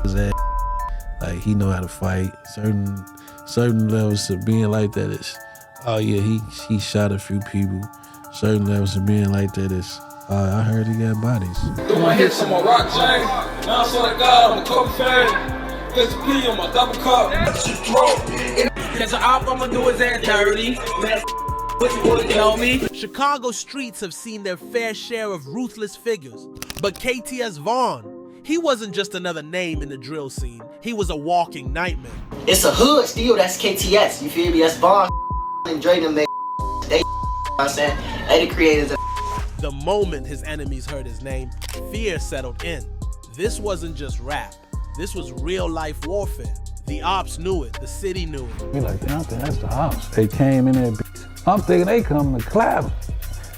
his ass. Like, he know how to fight. Certain levels of being like that is, oh yeah, he shot a few people. Certain levels of being like that is, I heard he got bodies. Do my hits on my rock chain. Now I swear to God, I'm a coke fan. 50p on my double cup. Catch an op, I'ma do his ass dirty. You know me? Chicago streets have seen their fair share of ruthless figures, but KTS Vaughn, he wasn't just another name in the drill scene. He was a walking nightmare. It's a hood still, that's KTS, you feel me? That's Vaughn and Dre and they, you know what I'm saying? They the creators of. The moment his enemies heard his name, fear settled in. This wasn't just rap. This was real life warfare. The ops knew it, the city knew it. We like, I think that's the ops. They came in there, I'm thinking they come to clap,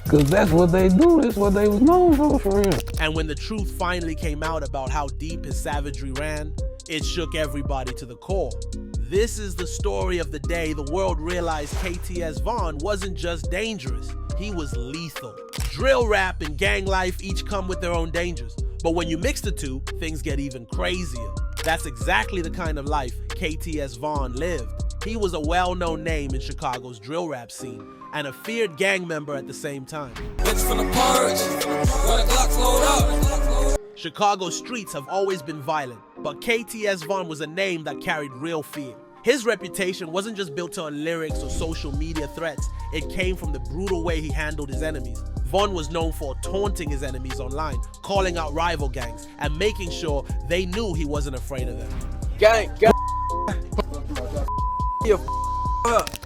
cause that's what they do, that's what they was known for real. And when the truth finally came out about how deep his savagery ran, it shook everybody to the core. This is the story of the day the world realized KTS Vaughn wasn't just dangerous, he was lethal. Drill rap and gang life each come with their own dangers, but when you mix the two, things get even crazier. That's exactly the kind of life KTS Vaughn lived. He was a well-known name in Chicago's drill rap scene, and a feared gang member at the same time. Bitch from the purge, when the Glocks load up. Chicago streets have always been violent, but KTS Vaughn was a name that carried real fear. His reputation wasn't just built on lyrics or social media threats, it came from the brutal way he handled his enemies. Vaughn was known for taunting his enemies online, calling out rival gangs, and making sure they knew he wasn't afraid of them. Gang.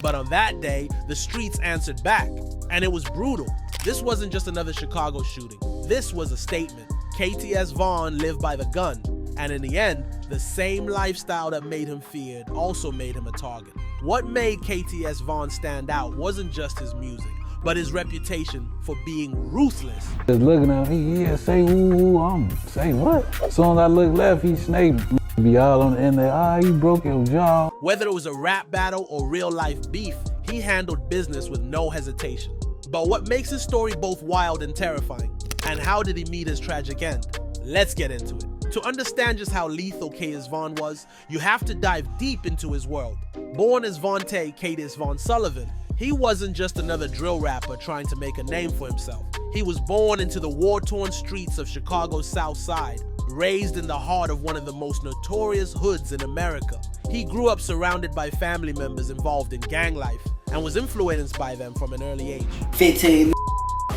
But on that day, the streets answered back, and it was brutal. This wasn't just another Chicago shooting. This was a statement. KTS Vaughn lived by the gun, and in the end, the same lifestyle that made him feared also made him a target. What made KTS Vaughn stand out wasn't just his music, but his reputation for being ruthless. Just looking at him, yeah, say woo, say what? As soon as I look left, he snaked. Be all on the end there, he broke your jaw. Whether it was a rap battle or real life beef, he handled business with no hesitation. But what makes his story both wild and terrifying? And how did he meet his tragic end? Let's get into it. To understand just how lethal KTS Vaughn was, you have to dive deep into his world. Born as Vontae KTS Vaughn Sullivan, he wasn't just another drill rapper trying to make a name for himself. He was born into the war-torn streets of Chicago's South Side, raised in the heart of one of the most notorious hoods in America. He grew up surrounded by family members involved in gang life and was influenced by them from an early age. 15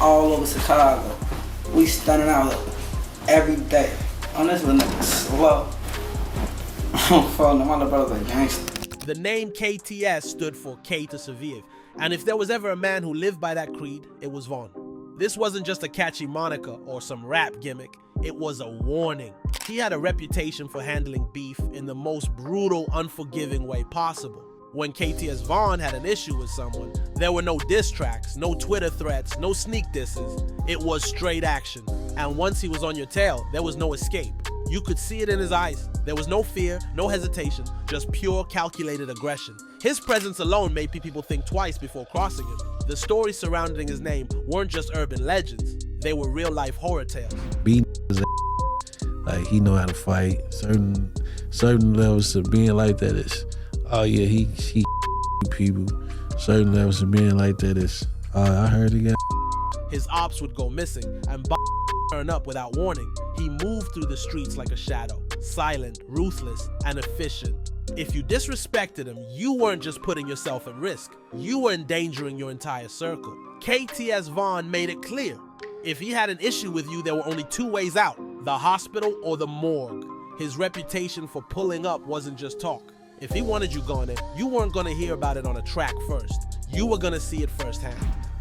all over Chicago. We stunning out every day. On this little nigga slow. My little brother's a gangster. The name KTS stood for K to Severe, and if there was ever a man who lived by that creed, it was Vaughn. This wasn't just a catchy moniker or some rap gimmick, it was a warning. He had a reputation for handling beef in the most brutal, unforgiving way possible. When KTS Vaughn had an issue with someone, there were no diss tracks, no Twitter threats, no sneak disses. It was straight action. And once he was on your tail, there was no escape. You could see it in his eyes. There was no fear, no hesitation, just pure calculated aggression. His presence alone made people think twice before crossing him. The stories surrounding his name weren't just urban legends, they were real life horror tales. Beating his ass. Like, he know how to fight. Certain levels of being like that is, oh yeah, he people. Certain levels of being like that is, I heard he got. His ops would go missing and turn up without warning. He moved through the streets like a shadow, silent, ruthless, and efficient. If you disrespected him, you weren't just putting yourself at risk, you were endangering your entire circle. KTS Vaughn made it clear. If he had an issue with you, there were only two ways out, the hospital or the morgue. His reputation for pulling up wasn't just talk. If he wanted you gone in, you weren't gonna hear about it on a track first. You were gonna see it firsthand.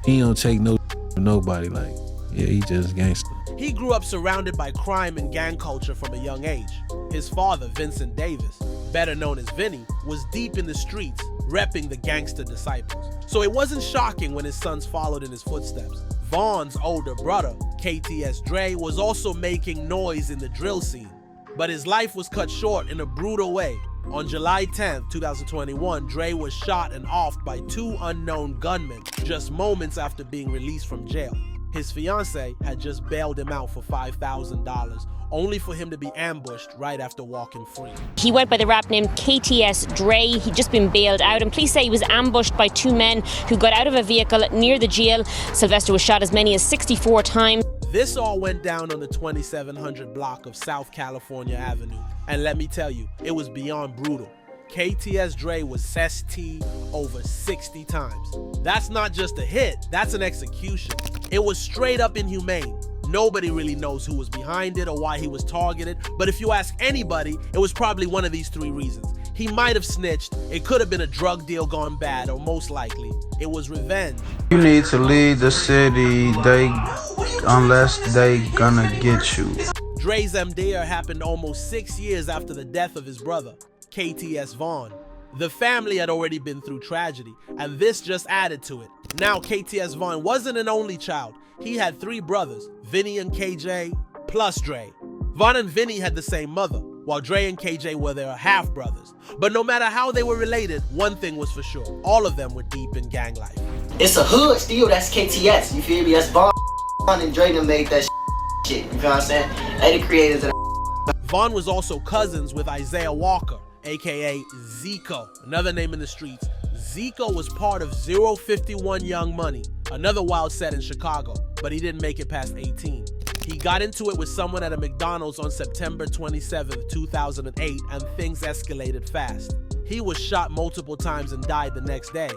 He don't take no from nobody, like, yeah, he just gangster. He grew up surrounded by crime and gang culture from a young age. His father, Vincent Davis, better known as Vinnie, was deep in the streets, repping the gangster disciples. So it wasn't shocking when his sons followed in his footsteps. Vaughn's older brother, KTS Dre, was also making noise in the drill scene. But his life was cut short in a brutal way. On July 10th, 2021, Dre was shot and offed by two unknown gunmen just moments after being released from jail. His fiancée had just bailed him out for $5,000, only for him to be ambushed right after walking free. He went by the rap name KTS Dre. He'd just been bailed out, and police say he was ambushed by two men who got out of a vehicle near the jail. Sylvester was shot as many as 64 times. This all went down on the 2700 block of South California Avenue. And let me tell you, it was beyond brutal. KTS Dre was ST over 60 times. That's not just a hit, that's an execution. It was straight up inhumane. Nobody really knows who was behind it or why he was targeted, but if you ask anybody, it was probably one of these three reasons. He might have snitched, it could have been a drug deal gone bad, or most likely, it was revenge. You need to leave the city, unless they gonna get you. Dre's MDR happened almost 6 years after the death of his brother, KTS Vaughn. The family had already been through tragedy, and this just added to it. Now KTS Vaughn wasn't an only child. He had 3 brothers, Vinnie and KJ, plus Dre. Vaughn and Vinnie had the same mother, while Dre and KJ were their half-brothers. But no matter how they were related, one thing was for sure. All of them were deep in gang life. It's a hood still, that's KTS, you feel me? That's Vaughn and Dre that made that shit, you feel what I'm saying? They the creators of that. Vaughn was also cousins with Isaiah Walker, aka Zico, another name in the streets. Zico was part of 051 Young Money, another wild set in Chicago, but he didn't make it past 18. He got into it with someone at a McDonald's on September 27, 2008, and things escalated fast. He was shot multiple times and died the next day.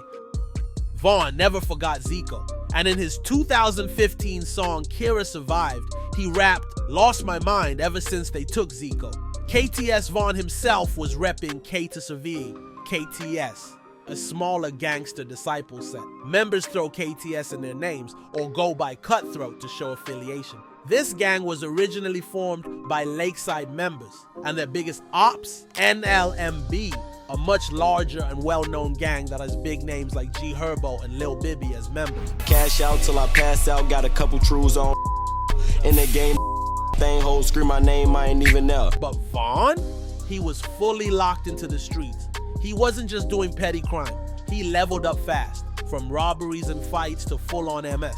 Vaughn never forgot Zico, and in his 2015 song Kira Survived, he rapped, "Lost my mind ever since they took Zico." KTS Vaughn himself was repping K to Survive, KTS, a smaller gangster disciple set. Members throw KTS in their names or go by Cutthroat to show affiliation. This gang was originally formed by Lakeside members, and their biggest ops, NLMB, a much larger and well-known gang that has big names like G Herbo and Lil Bibby as members. Cash out till I pass out, got a couple trues on. In the game, thing hold, scream my name, I ain't even there. But Vaughn? He was fully locked into the streets. He wasn't just doing petty crime, he leveled up fast, from robberies and fights to full-on MS.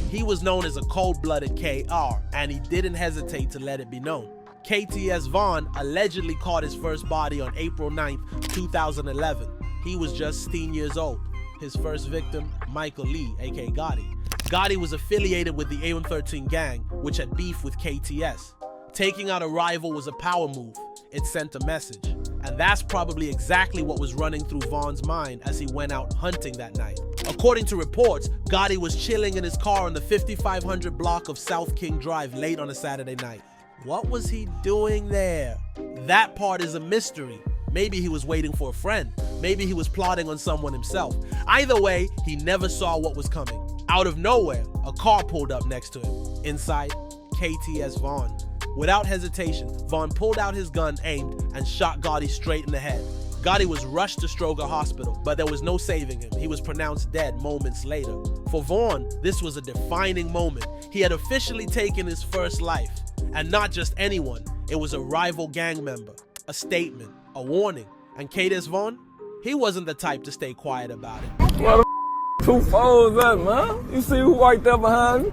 He was known as a cold-blooded KR, and he didn't hesitate to let it be known. KTS Vaughn allegedly caught his first body on April 9th, 2011. He was just 16 years old. His first victim, Michael Lee, aka Gotti. Gotti was affiliated with the AM13 gang, which had beef with KTS. Taking out a rival was a power move. It sent a message. And that's probably exactly what was running through Vaughn's mind as he went out hunting that night. According to reports, Gotti was chilling in his car on the 5500 block of South King Drive late on a Saturday night. What was he doing there? That part is a mystery. Maybe he was waiting for a friend. Maybe he was plotting on someone himself. Either way, he never saw what was coming. Out of nowhere, a car pulled up next to him. Inside, KTS Vaughn. Without hesitation, Vaughn pulled out his gun, aimed, and shot Gotti straight in the head. Gotti was rushed to Stroger Hospital, but there was no saving him. He was pronounced dead moments later. For Vaughn, this was a defining moment. He had officially taken his first life. And not just anyone, it was a rival gang member, a statement, a warning. And KTS Vaughn, he wasn't the type to stay quiet about it. What the 2 foes at, man? You see who right there behind me?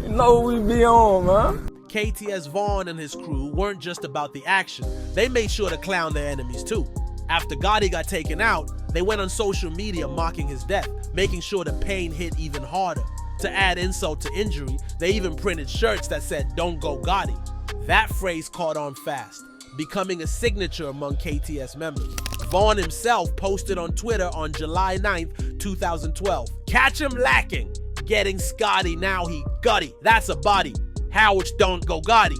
You know who we be on, man. KTS Vaughn and his crew weren't just about the action. They made sure to clown their enemies too. After Gotti got taken out, they went on social media mocking his death, making sure the pain hit even harder. To add insult to injury, they even printed shirts that said, "Don't go Gotti." That phrase caught on fast, becoming a signature among KTS members. Vaughn himself posted on Twitter on July 9th, 2012, "Catch him lacking, getting Scotty, now he Gotti, that's a body. Howard's don't go Gotti."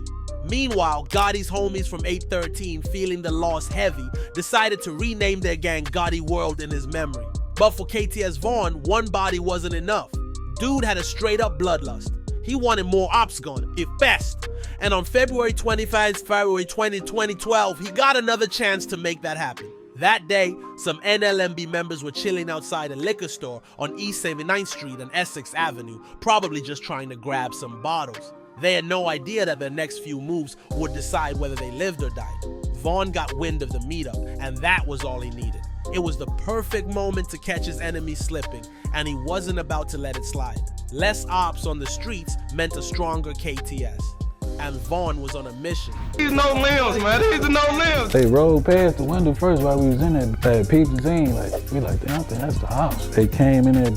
Meanwhile, Gotti's homies from 813, feeling the loss heavy, decided to rename their gang Gotti World in his memory. But for KTS Vaughn, one body wasn't enough. Dude had a straight up bloodlust. He wanted more ops gone, if best. And on February 25, February 20, 2012, he got another chance to make that happen. That day, some NLMB members were chilling outside a liquor store on East 79th Street and Essex Avenue, probably just trying to grab some bottles. They had no idea that their next few moves would decide whether they lived or died. Vaughn got wind of the meetup, and that was all he needed. It was the perfect moment to catch his enemy slipping, and he wasn't about to let it slide. Less ops on the streets meant a stronger KTS. and Vaughn was on a mission. These no limbs, man. These are no limbs. They rolled past the window first while we was in there. They peeped the scene we like, damn, I think that's the house. They came in there,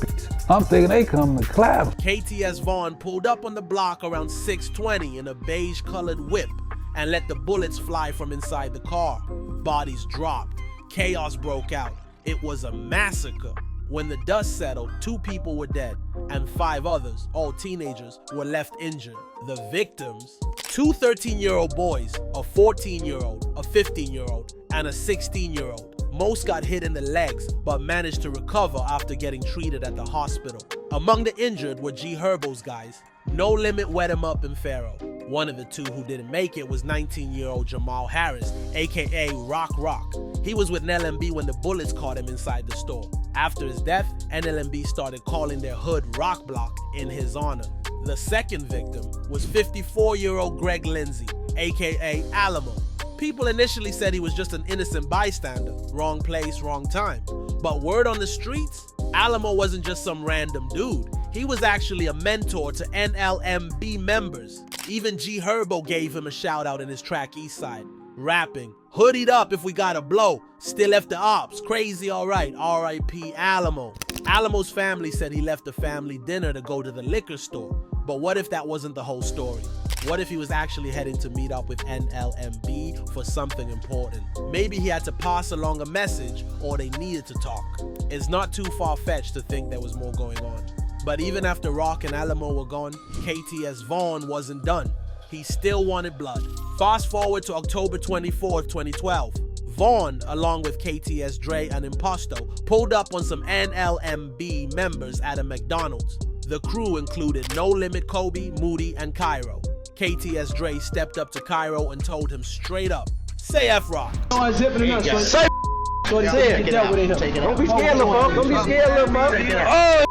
I'm thinking they come to clap. KTS Vaughn pulled up on the block around 6:20 in a beige colored whip and let the bullets fly from inside the car. Bodies dropped. Chaos broke out. It was a massacre. When the dust settled, 2 people were dead and 5 others, all teenagers, were left injured. The victims, 2 13-year-old boys, a 14-year-old, a 15-year-old, and a 16-year-old. Most got hit in the legs, but managed to recover after getting treated at the hospital. Among the injured were G Herbo's guys. No Limit wet him up in Pharaoh. One of the 2 who didn't make it was 19-year-old Jamal Harris, aka Rock. He was with NLMB when the bullets caught him inside the store. After his death, NLMB started calling their hood Rock Block in his honor. The second victim was 54-year-old Greg Lindsay, aka Alamo. People initially said he was just an innocent bystander, wrong place, wrong time. But word on the streets, Alamo wasn't just some random dude. He was actually a mentor to NLMB members. Even G Herbo gave him a shout out in his track Eastside, rapping, "Hoodied up if we gotta blow, still left the ops, crazy alright, R.I.P. Alamo." Alamo's family said he left the family dinner to go to the liquor store. But what if that wasn't the whole story? What if he was actually heading to meet up with NLMB for something important? Maybe he had to pass along a message, or they needed to talk. It's not too far-fetched to think there was more going on. But even after Rock and Alamo were gone, KTS Vaughn wasn't done. He still wanted blood. Fast forward to October 24th, 2012. Vaughn, along with KTS, Dre, and Imposto, pulled up on some NLMB members at a McDonald's. The crew included No Limit Kobe, Moody, and Cairo. KTS Dre stepped up to Cairo and told him straight up, "Say F-Rock." Say what he said. Don't be scared, little fuck. Don't be scared, little fuck. Oh,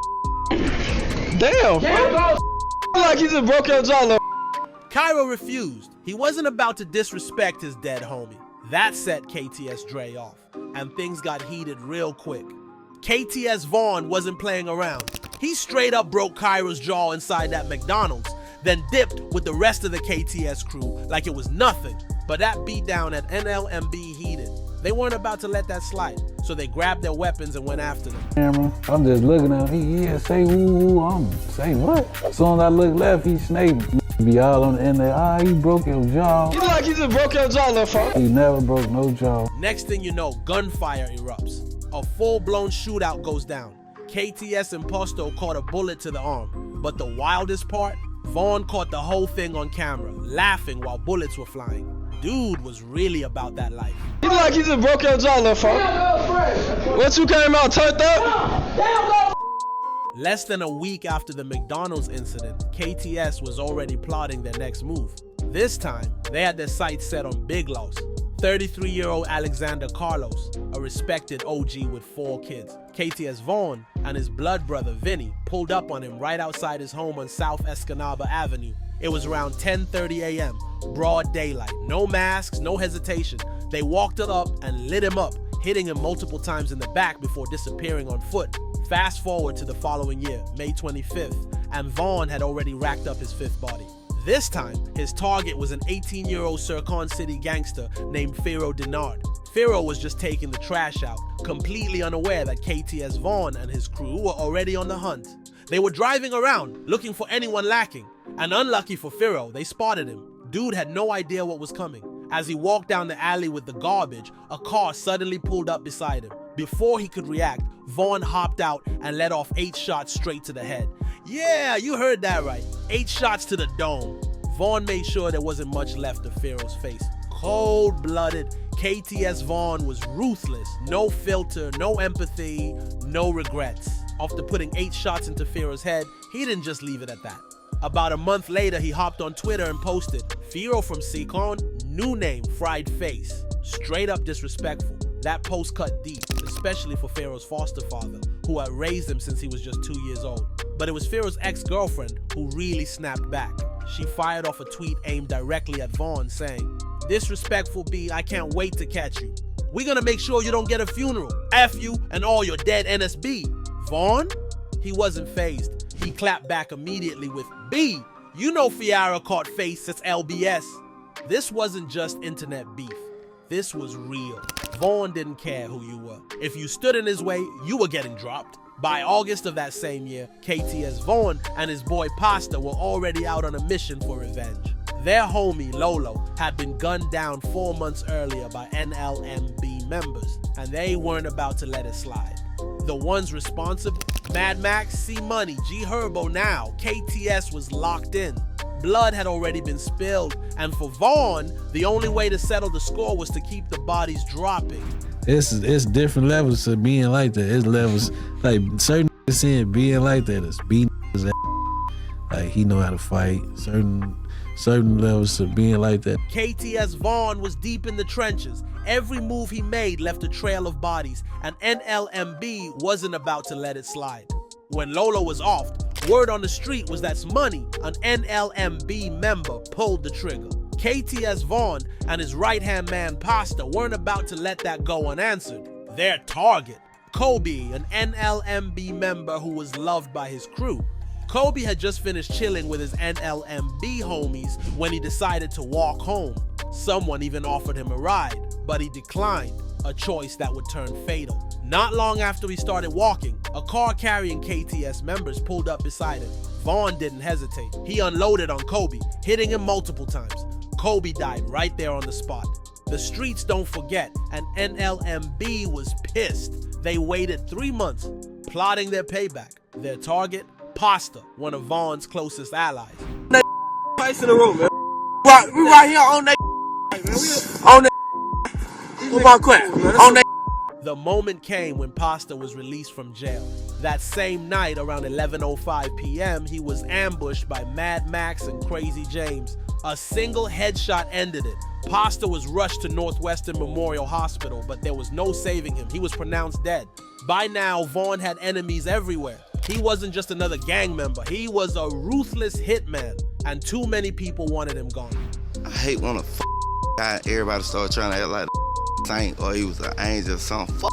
damn. Like he just broke your jaw, little. Cairo refused. He wasn't about to disrespect his dead homie. That set KTS Dre off, and things got heated real quick. KTS Vaughn wasn't playing around. He straight up broke Cairo's jaw inside that McDonald's, then dipped with the rest of the KTS crew like it was nothing. But that beatdown at NLMB heated. They weren't about to let that slide, so they grabbed their weapons and went after them. Camera, I'm just looking at him. Yeah, say woo, say what? As soon as I look left, he snaked. Be all on the end there. He broke your jaw. You like he just broke your jaw, little fuck. He never broke no jaw. Next thing you know, gunfire erupts. A full-blown shootout goes down. KTS and Imposto caught a bullet to the arm. But the wildest part, Vaughn caught the whole thing on camera, laughing while bullets were flying. Dude was really about that life. You like he just broke your jaw, little fuck. What, you came out turned up? Less than a week after the McDonald's incident, KTS was already plotting their next move. This time, they had their sights set on Big Loss, 33-year-old Alexander Carlos, a respected OG with 4 kids. KTS Vaughn and his blood brother Vinnie pulled up on him right outside his home on South Escanaba Avenue. It was around 10:30 a.m., broad daylight, no masks, no hesitation. They walked it up and lit him up, hitting him multiple times in the back before disappearing on foot. Fast forward to the following year, May 25th, and Vaughn had already racked up his 5th body. This time, his target was an 18-year-old Sircon City gangster named Pharaoh Denard. Pharaoh was just taking the trash out, completely unaware that KTS Vaughn and his crew were already on the hunt. They were driving around, looking for anyone lacking, and unlucky for Pharaoh, they spotted him. Dude had no idea what was coming. As he walked down the alley with the garbage, a car suddenly pulled up beside him. Before he could react, Vaughn hopped out and let off 8 shots straight to the head. Yeah, you heard that right. 8 shots to the dome. Vaughn made sure there wasn't much left of Pharaoh's face. Cold-blooded, KTS Vaughn was ruthless. No filter, no empathy, no regrets. After putting 8 shots into Pharaoh's head, he didn't just leave it at that. About a month later, he hopped on Twitter and posted, "Pharaoh from Seacon, new name, fried face." Straight up disrespectful. That post cut deep, especially for Pharaoh's foster father, who had raised him since he was just 2 years old. But it was Pharaoh's ex-girlfriend who really snapped back. She fired off a tweet aimed directly at Vaughn saying, "Disrespectful B, I can't wait to catch you. We're gonna make sure you don't get a funeral. F you and all your dead NSB." Vaughn? He wasn't fazed. He clapped back immediately with, "B, You know Fiara caught face as LBS. This wasn't just internet beef. This was real. Vaughn didn't care who you were. If you stood in his way, you were getting dropped. By August of that same year, KTS Vaughn and his boy Pasta were already out on a mission for revenge. Their homie, Lolo, had been gunned down 4 months earlier by NLMB members, and they weren't about to let it slide. The ones responsible? Mad Max, C Money, G Herbo now. KTS was locked in. Blood had already been spilled, and for Vaughn, the only way to settle the score was to keep the bodies dropping. It's different levels to being like that. It's levels like certain saying being like that is beating his ass. Like he know how to fight. Certain levels to being like that. KTS Vaughn was deep in the trenches. Every move he made left a trail of bodies, and NLMB wasn't about to let it slide. When Lolo was off, word on the street was that Money, an NLMB member, pulled the trigger. KTS Vaughn and his right-hand man Pasta weren't about to let that go unanswered. Their target, Kobe, an NLMB member who was loved by his crew. Kobe had just finished chilling with his NLMB homies when he decided to walk home. Someone even offered him a ride, but he declined, a choice that would turn fatal. Not long after he started walking, a car carrying KTS members pulled up beside him. Vaughn didn't hesitate. He unloaded on Kobe, hitting him multiple times. Kobe died right there on the spot. The streets don't forget, and NLMB was pissed. They waited 3 months, plotting their payback. Their target? Pasta, one of Vaughn's closest allies. Place in the room, man. We right here on that. On that. With my crap, on that. The moment came when Pasta was released from jail. That same night, around 11:05 p.m., he was ambushed by Mad Max and Crazy James. A single headshot ended it. Pasta was rushed to Northwestern Memorial Hospital, but there was no saving him. He was pronounced dead. By now, Vaughn had enemies everywhere. He wasn't just another gang member. He was a ruthless hitman, and too many people wanted him gone. I hate when a guy, everybody started trying to act like a saint or he was an angel or something.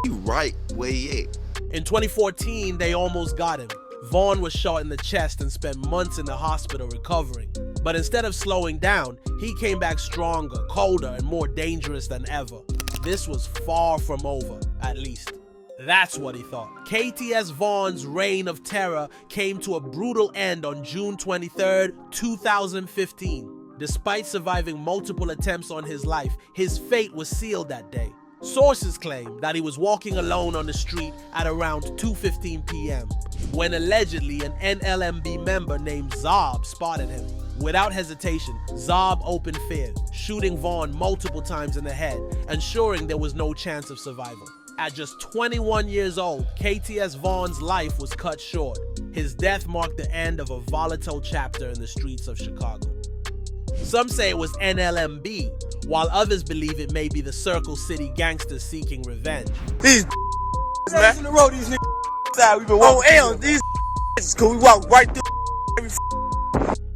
You right where he at. In 2014, they almost got him. Vaughn was shot in the chest and spent months in the hospital recovering. But instead of slowing down, he came back stronger, colder, and more dangerous than ever. This was far from over, at least. That's what he thought. KTS Vaughn's reign of terror came to a brutal end on June 23rd, 2015. Despite surviving multiple attempts on his life, his fate was sealed that day. Sources claim that he was walking alone on the street at around 2:15 p.m. when allegedly an NLMB member named Zob spotted him. Without hesitation, Zob opened fire, shooting Vaughn multiple times in the head, ensuring there was no chance of survival. At just 21 years old, KTS Vaughn's life was cut short. His death marked the end of a volatile chapter in the streets of Chicago. Some say it was NLMB, while others believe it may be the Circle City gangsters seeking revenge. These man. In the road, these niggas. We been walking. Oh, these cool. We walk right through.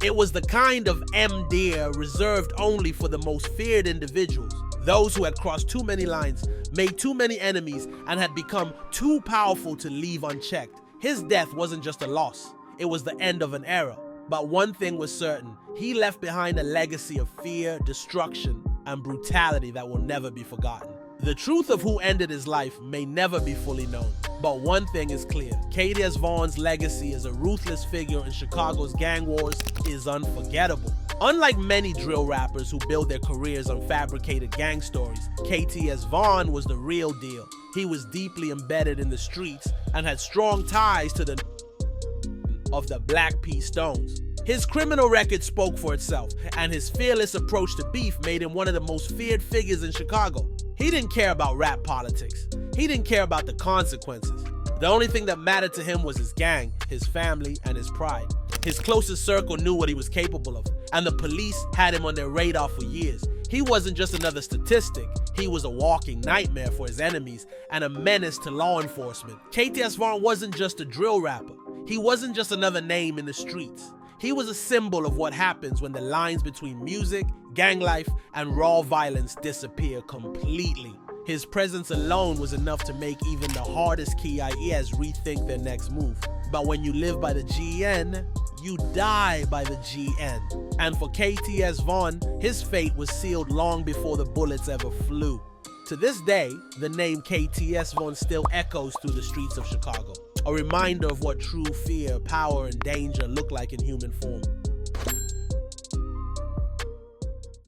It was the kind of MDR reserved only for the most feared individuals, those who had crossed too many lines, made too many enemies, and had become too powerful to leave unchecked. His death wasn't just a loss, it was the end of an era. But one thing was certain, he left behind a legacy of fear, destruction, and brutality that will never be forgotten. The truth of who ended his life may never be fully known, but one thing is clear. KTS Vaughn's legacy as a ruthless figure in Chicago's gang wars is unforgettable. Unlike many drill rappers who build their careers on fabricated gang stories, KTS Vaughn was the real deal. He was deeply embedded in the streets and had strong ties to the of the Black P Stones. His criminal record spoke for itself, and his fearless approach to beef made him one of the most feared figures in Chicago. He didn't care about rap politics. He didn't care about the consequences. The only thing that mattered to him was his gang, his family, and his pride. His closest circle knew what he was capable of, and the police had him on their radar for years. He wasn't just another statistic. He was a walking nightmare for his enemies and a menace to law enforcement. KTS Vaughn wasn't just a drill rapper. He wasn't just another name in the streets. He was a symbol of what happens when the lines between music, gang life, and raw violence disappear completely. His presence alone was enough to make even the hardest KIEs rethink their next move. But when you live by the GN, you die by the GN. And for KTS Vaughn, his fate was sealed long before the bullets ever flew. To this day, the name KTS Vaughn still echoes through the streets of Chicago, a reminder of what true fear, power, and danger look like in human form.